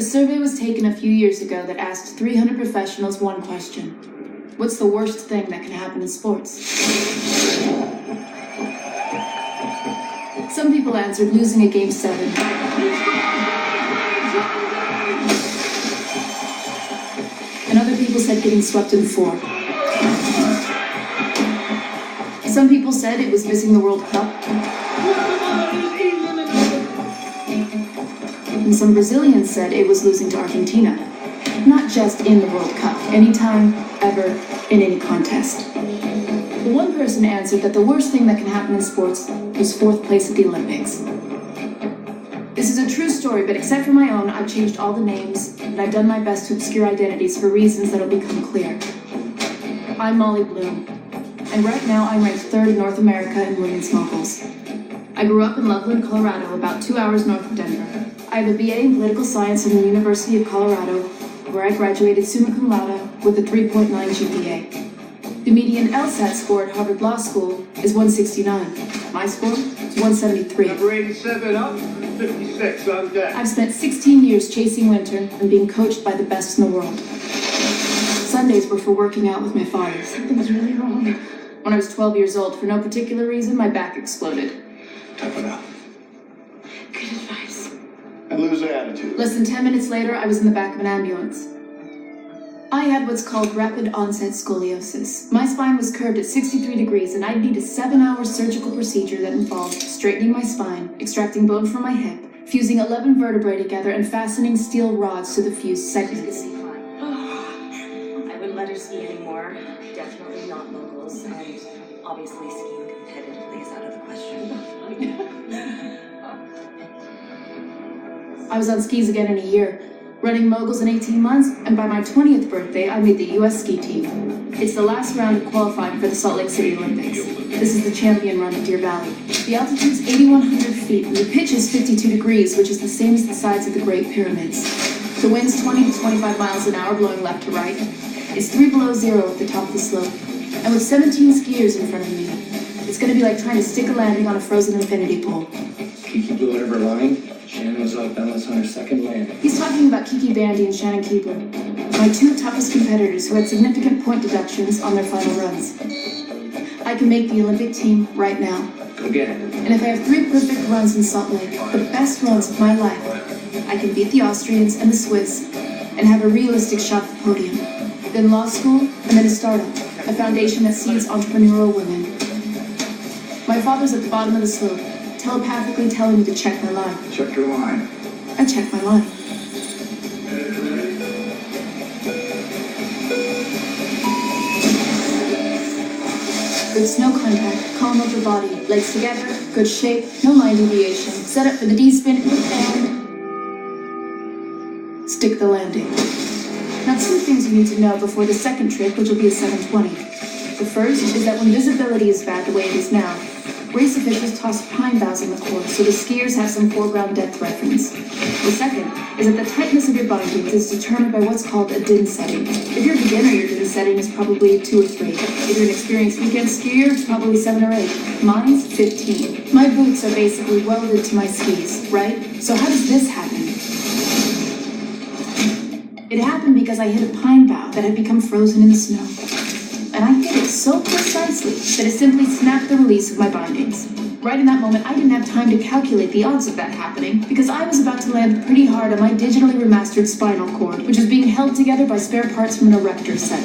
survey was taken a few years ago that asked 300 professionals one question. What's the worst thing that can happen in sports? Some people answered losing a Game 7. And other people said getting swept in 4. Some people said it was missing the World Cup. And some Brazilians said it was losing to Argentina. Not just in the World Cup, anytime, ever, in any contest. One person answered that the worst thing that can happen in sports was 4th place at the Olympics. This is a true story, but except for my own, I've changed all the names, and I've done my best to obscure identities for reasons that'll become clear. I'm Molly Bloom, and right now I'm ranked 3rd in North America in women's moguls. I grew up in Loveland, Colorado, about 2 hours north of Denver. I have a BA in political science from the University of Colorado, where I graduated summa cum laude with a 3.9 GPA. The median LSAT score at Harvard Law School is 169. My score is 173. Number 87 up, 56 on deck. I've spent 16 years chasing winter and being coached by the best in the world. Sundays were for working out with my father. Something was really wrong. When I was 12 years old, for no particular reason, my back exploded. Tough it up. Good advice. And lose the attitude. Less than 10 minutes later, I was in the back of an ambulance. I had what's called rapid onset scoliosis. My spine was curved at 63 degrees, and I'd need a 7-hour surgical procedure that involved straightening my spine, extracting bone from my hip, fusing 11 vertebrae together, and fastening steel rods to the fused segments. I wouldn't let her ski anymore. Definitely not moguls, and obviously skiing competitively is out of the question. I was on skis again in a year, running moguls in 18 months, and by my 20th birthday, I made the U.S. ski team. It's the last round of qualifying for the Salt Lake City Olympics. This is the champion run at Deer Valley. The altitude's 8,100 feet, and the pitch is 52 degrees, which is the same as the sides of the Great Pyramids. The wind's 20 to 25 miles an hour, blowing left to right. It's 3 below zero at the top of the slope. And with 17 skiers in front of me, it's going to be like trying to stick a landing on a frozen infinity pool. Kiki blew out of her line. Shannon was off balance on her second land. He's talking about Kiki Bandy and Shannon Keebler, my 2 toughest competitors who had significant point deductions on their final runs. I can make the Olympic team right now. Go get it. And if I have 3 perfect runs in Salt Lake, the best runs of my life, I can beat the Austrians and the Swiss and have a realistic shot at the podium. Then law school, and then a startup, a foundation that seeds entrepreneurial women. My father's at the bottom of the slope, telepathically telling me to check my line. Check your line. I check my line. Good snow contact, calm upper body, legs together, good shape, no line deviation. Set up for the D-spin and stick the landing. Now 2 things you need to know before the second trick, which will be a 720. The first is that when visibility is bad the way it is now, race officials toss pine boughs on the course so the skiers have some foreground depth reference. The second is that the tightness of your bindings is determined by what's called a DIN setting. If you're a beginner, your DIN setting is probably 2 or 3. If you're an experienced weekend skier, it's probably 7 or 8. Mine's 15. My boots are basically welded to my skis, right? So how does this happen? It happened because I hit a pine bough that had become frozen in the snow. And I hit it so precisely that it simply snapped the release of my bindings. Right in that moment, I didn't have time to calculate the odds of that happening because I was about to land pretty hard on my digitally remastered spinal cord, which was being held together by spare parts from an erector set.